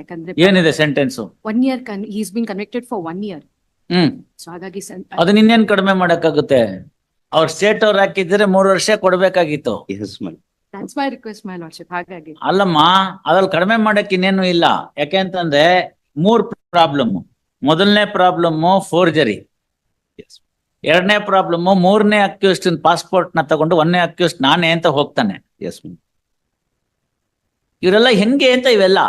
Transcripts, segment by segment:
ಯಾಕಂದ್ರೆ ಏನಿದೆ sentence? 1 year he's been convicted for 1 year. So ಹಾಗಾಗಿ ಅದನ್ನ ಇನ್ನೇನ್ ಕಡಿಮೆ ಮಾಡಕ್ಕಾಗುತ್ತೆ? ಅವ್ರ ಸ್ಟೇಟ್ ಅವ್ರು ಹಾಕಿದ್ರೆ 3 ವರ್ಷ ಕೊಡ್ಬೇಕಾಗಿತ್ತು. that's my request, my lordship. ಹಾಗಾಗಿ ಅಲ್ಲಮ್ಮ, ಅದ್ರಲ್ಲಿ ಕಡಿಮೆ ಮಾಡಕ್ ಇನ್ನೇನು ಇಲ್ಲ. ಯಾಕೆ ಅಂತಂದ್ರೆ 3 ಪ್ರಾಬ್ಲಮ್. ಮೊದಲನೇ ಪ್ರಾಬ್ಲಮ್ ಫೋರ್ಜರಿ, ಎರಡನೇ ಪ್ರಾಬ್ಲಮ್ ಮೂರನೇ ಅಕ್ಯೂಸ್ಟ್ ಪಾಸ್ಪೋರ್ಟ್ ನ ತಗೊಂಡು 1ನೇ ಅಕ್ಯೂಸ್ಟ್ ನಾನೇ ಅಂತ ಹೋಗ್ತಾನೆ. ಇವರೆಲ್ಲ ಹೆಂಗೆ ಅಂತ ಇವೆಲ್ಲ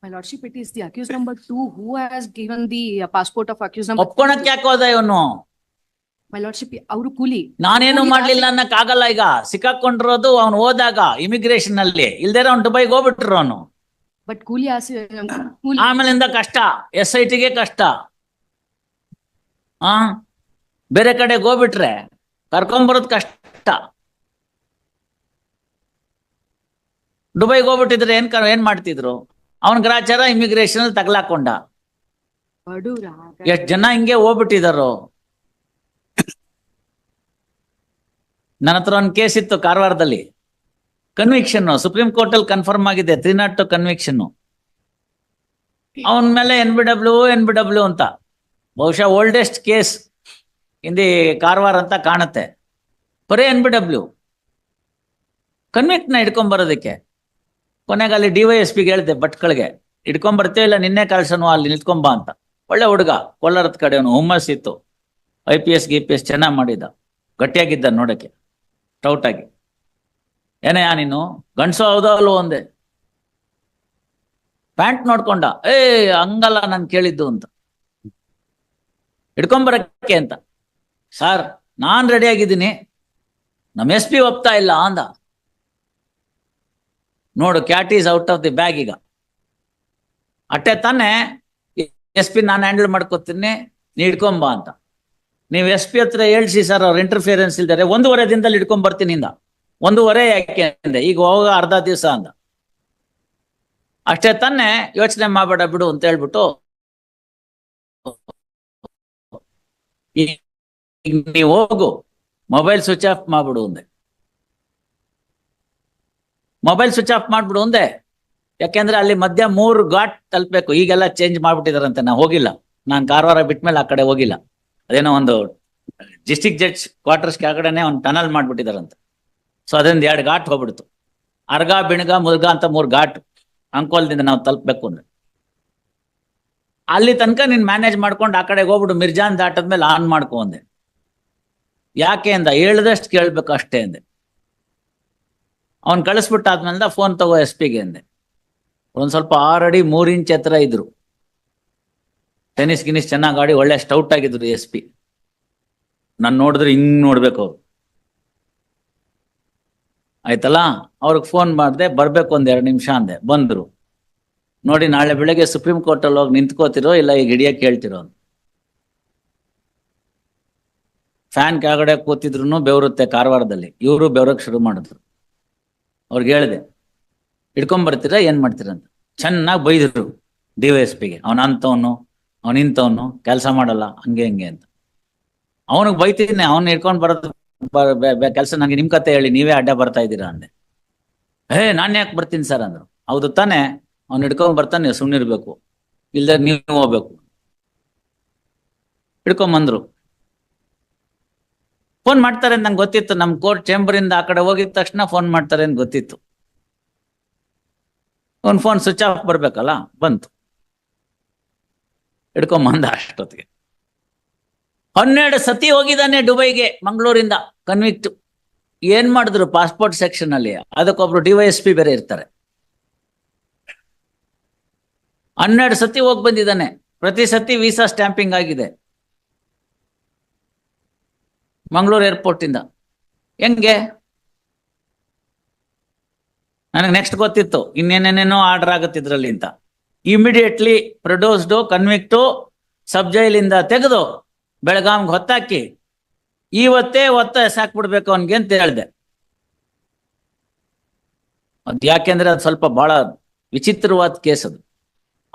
my lordship, it is the accused number 2 who has given the passport of accused number ಒಪ್ಕೊಳಕ್ ಯಾಕೆ ಹೋದ ಇವನು? my lordship, ಅವರು ಕೂಲಿ ನಾನೇನು ಮಾಡ್ಲಿಲ್ಲ ಅನ್ನಕ್ ಆಗಲ್ಲ. ಈಗ ಸಿಕ್ಕಾಕೊಂಡಿರೋದು ಅವ್ನು ಹೋದಾಗ ಇಮಿಗ್ರೇಷನ್ ಅಲ್ಲಿ, ಇಲ್ದೇರ ಅವ್ನು ದುಬೈಗೆ ಹೋಗ್ಬಿಟ್ರು ಅವನು. ಬಟ್ ಕೂಲಿ ಆಮೇಲಿಂದ ಕಷ್ಟ, SIT ಗೆ ಕಷ್ಟ. ಬೇರೆ ಕಡೆಗೆ ಹೋಗ್ಬಿಟ್ರೆ ಕರ್ಕೊಂಬರೋದ್ ಕಷ್ಟ. ದುಬೈಗೆ ಹೋಗ್ಬಿಟ್ಟಿದ್ರೆ ಏನ್ ಮಾಡ್ತಿದ್ರು? ಅವನ್ ಗ್ರಾಚಾರ ಇಮಿಗ್ರೇಷನ್ ಅಲ್ಲಿ ತಗಲಾಕೊಂಡ. ಎಷ್ಟ್ ಜನ ಹಿಂಗೆ ಹೋಗ್ಬಿಟ್ಟಿದಾರೋ. ನನ್ನ ಹತ್ರ ಒಂದು ಕೇಸ್ ಇತ್ತು ಕಾರವಾರದಲ್ಲಿ, ಕನ್ವಿಕ್ಷನ್ ಸುಪ್ರೀಂ ಕೋರ್ಟ್ ಅಲ್ಲಿ ಕನ್ಫರ್ಮ್ ಆಗಿದೆ, 302 ಕನ್ವಿಕ್ಷನ್. ಅವನ ಮೇಲೆ NBW ಅಂತ, ಬಹುಶಃ ಓಲ್ಡೆಸ್ಟ್ ಕೇಸ್ ಇಂದಿ ಕಾರವಾರ ಅಂತ ಕಾಣುತ್ತೆ. ಬರೀ NBW ಕನ್ವಿಕ್ಟ್ ನ ಹಿಡ್ಕೊಂಡ್ ಬರೋದಕ್ಕೆ. ಕೊನೆಗೆ ಅಲ್ಲಿ DYSP ಹೇಳಿದೆ, ಭಟ್ಕಳ್ಗೆ ಹಿಡ್ಕೊಂಡ್ ಬರ್ತೇವೆ, ಇಲ್ಲ ನಿನ್ನೆ ಕಳ್ಸನು ಅಲ್ಲಿ ನಿಂತ್ಕೊಂಬ ಅಂತ. ಒಳ್ಳೆ ಹುಡುಗ, ಕೋಲಾರದ ಕಡೆ ಅವನು, ಹುಮ್ಮಸ್ ಇತ್ತು, IPS GPS ಚೆನ್ನಾಗಿ ಮಾಡಿದ್ದ, ಗಟ್ಟಿಯಾಗಿದ್ದ ನೋಡಕ್ಕೆ, ಸ್ಟೌಟ್ ಆಗಿ. ಏನೇ ನೀನು ಗಂಡಸು ಹೌದೋ ಅಲ್ವೋ ಒಂದೇ. ಪ್ಯಾಂಟ್ ನೋಡ್ಕೊಂಡ, ಹಂಗಲ್ಲ ನಾನು ಕೇಳಿದ್ದು ಅಂತ, ಹಿಡ್ಕೊಂಬರಕ್ಕೆ ಅಂತ. ಸರ್ ನಾನ್ ರೆಡಿ ಆಗಿದ್ದೀನಿ, ನಮ್ಮ SP ಒಪ್ತಾ ಇಲ್ಲ ಅಂದ. ನೋಡು, cat is out of the bag. ಈಗ ಅಟ್ಟೆ ತಾನೆ SP ನಾನು ಹ್ಯಾಂಡಲ್ ಮಾಡ್ಕೋತೀನಿ, ನೀ ಹಿಡ್ಕೊಂಬ ಅಂತ. ನೀವು SP ಹತ್ರ ಹೇಳ್ಸಿ ಸರ್, ಅವ್ರ ಇಂಟರ್ಫಿಯರೆನ್ಸ್ ಇಲ್ದಾರೆ 1.5 ದಿನದಲ್ಲಿ ಹಿಡ್ಕೊಂಡ್ ಬರ್ತೀನಿ ಇಂದ. 1.5 ಯಾಕೆ ಅಂದೆ, ಈಗ ಹೋಗ ಅರ್ಧ ದಿವಸ ಅಂದ. ಅಷ್ಟೇ ತಾನೆ, ಯೋಚನೆ ಮಾಡಬೇಡ ಬಿಡು ಅಂತ ಹೇಳ್ಬಿಟ್ಟು ನೀವು ಹೋಗು, ಮೊಬೈಲ್ ಸ್ವಿಚ್ ಆಫ್ ಮಾಡ್ಬಿಡು ಅಂದೆ. ಮೊಬೈಲ್ ಸ್ವಿಚ್ ಆಫ್ ಮಾಡ್ಬಿಡು ಅಂದೆ. ಯಾಕೆಂದ್ರೆ ಅಲ್ಲಿ ಮಧ್ಯ 3 ಘಾಟ್ ತಲುಪಬೇಕು. ಈಗೆಲ್ಲ ಚೇಂಜ್ ಮಾಡ್ಬಿಟ್ಟಿದಾರಂತೆ, ನಾ ಹೋಗಿಲ್ಲ. ನಾನು ಕಾರವಾರ ಬಿಟ್ಮೇಲೆ ಆ ಕಡೆ ಹೋಗಿಲ್ಲ. ಅದೇನೋ ಒಂದು ಡಿಸ್ಟ್ರಿಕ್ಟ್ ಜಡ್ಜ್ ಕ್ವಾರ್ಟರ್ಸ್ ಕೆಳಗಡೆನೆ ಒಂದು ಟನಲ್ ಮಾಡ್ಬಿಟ್ಟಿದಾರಂತೆ. ಸೊ ಅದರಿಂದ 2 ಘಾಟ್ ಹೋಗ್ಬಿಡ್ತು. ಅರ್ಗ, ಬಿಣಗ, ಮುಲ್ಗ ಅಂತ 3 ಘಾಟ್ ಅಂಕೋಲ್ದಿಂದ ನಾವು ತಲುಪಬೇಕು ಅಂದ್ರೆ. ಅಲ್ಲಿ ತನಕ ನೀನ್ ಮ್ಯಾನೇಜ್ ಮಾಡ್ಕೊಂಡು ಆ ಕಡೆಗೆ ಹೋಗ್ಬಿಡು, ಮಿರ್ಜಾನ್ ದಾಟದ್ಮೇಲೆ ಆನ್ ಮಾಡ್ಕೊ ಅಂದೆ. ಯಾಕೆ ಅಂದ, ಹೇಳ್ದಷ್ಟು ಕೇಳ್ಬೇಕು ಅಷ್ಟೇ ಅಂದೆ. ಅವ್ನು ಕಳಿಸ್ಬಿಟ್ಟಾದ್ಮೇಲೆ ಫೋನ್ ತಗೋ SP ಗೆ ಅಂದೆ. ಒಂದ್ ಸ್ವಲ್ಪ 6 ಅಡಿ 3 ಇಂಚ್ ಹತ್ರ ಇದ್ರು, ಟೆನಿಸ್ ಗಿನಿಸ್ ಚೆನ್ನಾಗಿ ಆಡಿ ಒಳ್ಳೆ ಸ್ಟೌಟ್ ಆಗಿದ್ರು SP. ನಾನು ನೋಡಿದ್ರೆ ಹಿಂಗ್ ನೋಡ್ಬೇಕು ಅವ್ರು. ಆಯ್ತಲ್ಲ, ಅವ್ರಿಗೆ ಫೋನ್ ಮಾಡಿದೆ, ಬರ್ಬೇಕು 1-2 ನಿಮಿಷ ಅಂದೆ. ಬಂದ್ರು. ನೋಡಿ, ನಾಳೆ ಬೆಳಗ್ಗೆ ಸುಪ್ರೀಂ ಕೋರ್ಟ್ ಅಲ್ಲಿ ಹೋಗಿ ನಿಂತ್ಕೋತಿರೋ ಇಲ್ಲ ಈಗ ಹಿಡಿಯಕ್ಕೆ ಹೇಳ್ತಿರೋ ಅಂತ. ಫ್ಯಾನ್ ಕೆಳಗಡೆ ಕೂತಿದ್ರು ಬೆವರುತ್ತೆ ಕಾರವಾರದಲ್ಲಿ. ಇವರು ಬೆವರಕ್ಕೆ ಶುರು ಮಾಡಿದ್ರು. ಅವ್ರಿಗೆ ಹೇಳಿದೆ, ಹಿಡ್ಕೊಂಡ್ ಬರ್ತೀರಾ, ಏನ್ ಮಾಡ್ತೀರ ಅಂತ. ಚೆನ್ನಾಗಿ ಬೈದ್ರು DYSP ಗೆ. ಅವನ ಅಂತವನು, ಅವನಿಂತವನು, ಕೆಲಸ ಮಾಡಲ್ಲ, ಹಂಗೆ ಹಿಂಗೆ ಅಂತ. ಅವನಿಗೆ ಬೈತಿದ್ದೀನಿ, ಅವ್ನ ಹಿಡ್ಕೊಂಡ್ ಬರೋದು ಕೆಲಸ, ನಂಗೆ ನಿಮ್ ಕತೆ ಹೇಳಿ, ನೀವೇ ಅಡ್ಡ ಬರ್ತಾ ಇದ್ದೀರಾ ಅಂದೆ. ನಾನು ಯಾಕೆ ಬರ್ತೀನಿ ಸರ್ ಅಂದ್ರು. ಹೌದು ತಾನೆ, ಅವ್ನು ಹಿಡ್ಕೊಂಡ್ ಬರ್ತಾನೆ, ನೀವು ಸುಮ್ಮನಿರ್ಬೇಕು, ಇಲ್ದ ನೀವು ಹೋಗ್ಬೇಕು. ಹಿಡ್ಕೊಂಬಂದ್ರು. ಫೋನ್ ಮಾಡ್ತಾರೆ ಅಂತ ನಂಗೆ ಗೊತ್ತಿತ್ತು. ನಮ್ ಕೋರ್ಟ್ ಚೇಂಬರ್ ಇಂದ ಆ ಕಡೆ ಹೋಗಿದ ತಕ್ಷಣ ಫೋನ್ ಮಾಡ್ತಾರೆ ಅಂತ ಗೊತ್ತಿತ್ತು. ಅವ್ನ್ ಫೋನ್ ಸ್ವಿಚ್ ಆಫ್ ಬರ್ಬೇಕಲ್ಲ, ಬಂತು. ಹಿಡ್ಕೊಂಬಂದ. ಅಷ್ಟೊತ್ತಿಗೆ 12 ಸತಿ ಹೋಗಿದ್ದಾನೆ ದುಬೈಗೆ, ಮಂಗಳೂರಿಂದ ಕನ್ವಿಕ್ಟ್. ಏನ್ ಮಾಡಿದ್ರು ಪಾಸ್ಪೋರ್ಟ್ ಸೆಕ್ಷನ್ ಅಲ್ಲಿ, ಅದಕ್ಕೊಬ್ರು DYSP ಬೇರೆ ಇರ್ತಾರೆ. 12 ಸತಿ ಹೋಗಿ ಬಂದಿದ್ದಾನೆ. ಪ್ರತಿ ಸತಿ ವೀಸಾ ಸ್ಟ್ಯಾಂಪಿಂಗ್ ಆಗಿದೆ ಮಂಗಳೂರು ಏರ್ಪೋರ್ಟ್ ಇಂದ. ಹೆಂಗೆ? ನನಗೆ ನೆಕ್ಸ್ಟ್ ಗೊತ್ತಿತ್ತು ಇನ್ನೇನೇನೇನೋ ಆರ್ಡರ್ ಆಗುತ್ತಿದ್ರಲ್ಲಿ ಅಂತ. ಇಮಿಡಿಯೇಟ್ಲಿ ಪ್ರೊಡ್ಯೂಸ್ಡು, ಕನ್ವಿಕ್ಟು ಸಬ್ ಜೈಲಿಂದ ತೆಗೆದು ಬೆಳಗಾಂಗೆ ಹೊತ್ತಾಕಿ ಇವತ್ತೇ ಸಾಕ್ಬಿಡ್ಬೇಕು ಅವನ್ಗೆ ಅಂತ ಹೇಳಿದೆ. ಅದ್ ಯಾಕೆಂದ್ರೆ ಅದು ಸ್ವಲ್ಪ ಬಹಳ ವಿಚಿತ್ರವಾದ ಕೇಸ್ ಅದು.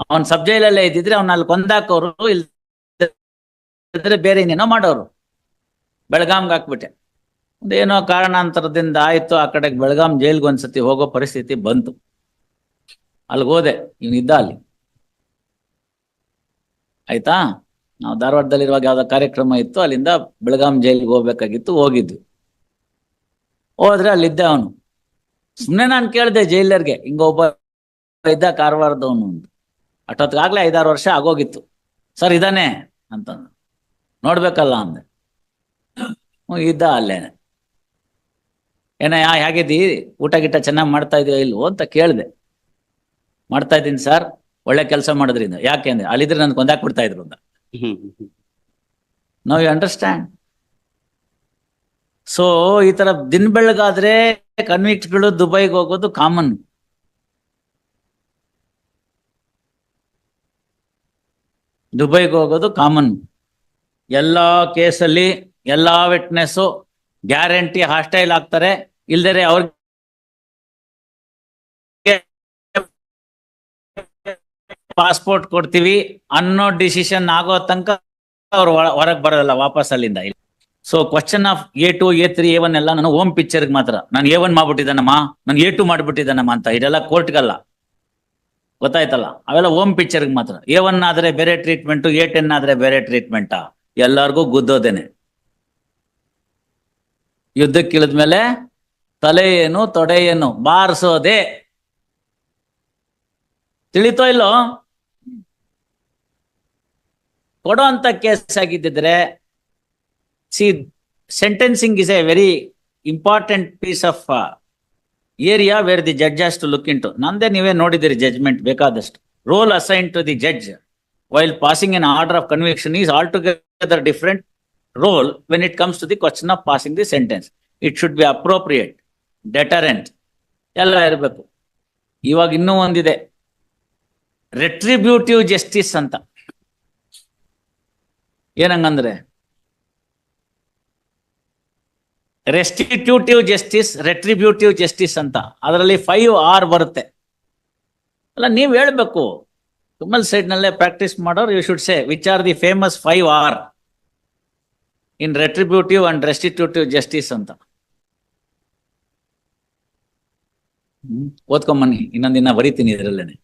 ಅವನ್ ಸಬ್ ಜೈಲಲ್ಲೇ ಇದ್ದಿದ್ರೆ ಅವ್ನ ಅಲ್ಲಿ ಕೊಂದಾಕೋರು, ಇಲ್ದ್ರೆ ಬೇರೆ ಇನ್ನೇನೋ ಮಾಡೋರು. ಬೆಳಗಾಂಗೆ ಹಾಕ್ಬಿಟ್ಟೆ. ಅದೇನೋ ಕಾರಣಾಂತರದಿಂದ ಆಯ್ತು, ಆ ಕಡೆಗೆ ಬೆಳಗಾಂ ಜೈಲ್ಗೆ ಒಂದ್ಸತಿ ಹೋಗೋ ಪರಿಸ್ಥಿತಿ ಬಂತು. ಅಲ್ಲಿಗೆ ಹೋದೆ, ಇವನಿದ್ದ ಅಲ್ಲಿ. ಆಯ್ತಾ. ನಾವು ಧಾರವಾಡದಲ್ಲಿರುವಾಗ ಯಾವ್ದೋ ಕಾರ್ಯಕ್ರಮ ಇತ್ತು, ಅಲ್ಲಿಂದ ಬೆಳಗಾಂ ಜೈಲಿಗೆ ಹೋಗ್ಬೇಕಾಗಿತ್ತು, ಹೋಗಿದ್ವಿ. ಹೋದ್ರೆ ಅಲ್ಲಿದ್ದೆ ಅವನು. ಸುಮ್ನೆ ನಾನು ಕೇಳಿದೆ ಜೈಲರ್ಗೆ, ಹಿಂಗ ಒಬ್ಬ ಇದ್ದ ಕಾರವಾರದವನು ಅಂತ. ಅಷ್ಟೊತ್ತಿಗಾಗ್ಲೇ 5-6 ವರ್ಷ ಆಗೋಗಿತ್ತು. ಸರ್ ಇದಾನೆ ಅಂತಂದು. ನೋಡ್ಬೇಕಲ್ಲ ಅಂದೆ. ಇದ್ದ ಅಲ್ಲೇನೆ. ಏನಯ್ಯ ಹೇಗಿದ್ದೀ, ಊಟ ಗಿಟ್ಟ ಚೆನ್ನಾಗಿ ಮಾಡ್ತಾ ಇದೀಯ ಇಲ್ವೋ ಅಂತ ಕೇಳಿದೆ. ಮಾಡ್ತಾ ಇದ್ದೀನಿ ಸರ್, ಒಳ್ಳೆ ಕೆಲಸ ಮಾಡಿದ್ರಿಂದ. ಯಾಕೆ ಅಂದ್ರೆ ಅಲ್ಲಿದ್ರೆ ನನ್ಗೆ ಕೊಂದಾಕ್ಬಿಡ್ತಾ ಇದ್ರು ಅಂತ. No you understand. ಸೊ ಈ ತರ ದಿನ ಬೆಳಗಾದ್ರೆ ಕನ್ವಿಕ್ಟ್ಗಳು ದುಬೈಗೆ ಹೋಗೋದು ಕಾಮನ್. ದುಬೈಗೆ ಹೋಗೋದು ಕಾಮನ್. ಎಲ್ಲಾ ಕೇಸಲ್ಲಿ ಎಲ್ಲಾ ವಿಟ್ನೆಸ್ ಗ್ಯಾರಂಟಿ ಹಾಸ್ಟೈಲ್ ಆಗ್ತಾರೆ, ಇಲ್ದರೆ ಅವ್ರಿಗೆ ಪಾಸ್ಪೋರ್ಟ್ ಕೊಡ್ತೀವಿ ಅನ್ನೋ ಡಿಸಿಷನ್ ಆಗೋ ತನಕ ಅವ್ರು ಹೊರಗೆ ಬರೋದಲ್ಲ ವಾಪಸ್ ಅಲ್ಲಿಂದ. So question of A2, A3, A1 ಎಲ್ಲ ನಾನು ಹೋಮ್ ಪಿಕ್ಚರ್ಗೆ ಮಾತ್ರ. ನಾನು A1 ಮಾಡ್ಬಿಟ್ಟಿದ್ದಾನಮ್ಮ, ನಾನು A2 ಮಾಡ್ಬಿಟ್ಟಿದ್ದಾನಮ್ಮ ಅಂತ ಇದೆಲ್ಲ ಕೋರ್ಟ್ಗಲ್ಲ, ಗೊತ್ತಾಯ್ತಲ್ಲ. ಅವೆಲ್ಲ ಹೋಮ್ ಪಿಕ್ಚರ್ಗೆ ಮಾತ್ರ. A1 ಆದ್ರೆ ಬೇರೆ ಟ್ರೀಟ್ಮೆಂಟು, A10 ಆದ್ರೆ ಬೇರೆ ಟ್ರೀಟ್ಮೆಂಟಾ, ಎಲ್ಲರಿಗೂ ಗುದ್ದೋದೇನೆ. ಯುದ್ಧಕ್ಕಿಳಿದ್ಮೇಲೆ ತಲೆ ಏನು ತೊಡೆ ಏನು ಬಾರಿಸೋದೆ. ತಿಳಿತೋ ಇಲ್ಲೋ? ಕೊಡೋ ಅಂತ ಕೇಸ್ ಆಗಿದ್ದಿದ್ರೆ, see sentencing is a very important piece of area where the judge has to look into. ನಂದೇ ನೀವೇ ನೋಡಿದಿರಿ ಜಡ್ಜ್ಮೆಂಟ್ ಬೇಕಾದಷ್ಟು. Role assign to the judge while passing an order of conviction is altogether different role when it comes to the question of passing the sentence. It should be appropriate, deterrent ಎಲ್ಲ ಇರಬೇಕು. ಇವಾಗ ಇನ್ನೂ ಒಂದಿದೆ, ರೆಟ್ರಿಬ್ಯೂಟಿವ್ justice ಅಂತ. ಏನಂಗಂದ್ರೆ ರೆಸ್ಟಿಟ್ಯೂಟಿವ್ justice, ರೆಟ್ರಿಬ್ಯೂಟಿವ್ justice ಅಂತ. ಅದರಲ್ಲಿ 5R ಬರುತ್ತೆ. ಅಲ್ಲ ನೀವ್ ಹೇಳ್ಬೇಕು, ತುಮಲ್ ಸೈಡ್ ನಲ್ಲೇ ಪ್ರಾಕ್ಟೀಸ್ ಮಾಡೋರು, you should say which are the famous 5R in retributive and restitutive justice ಅಂತ. ಓದ್ಕೊಂಬನ್ನಿ, ಇನ್ನೊಂದಿನ ಬರೀತೀನಿ ಇದರಲ್ಲೇನೆ.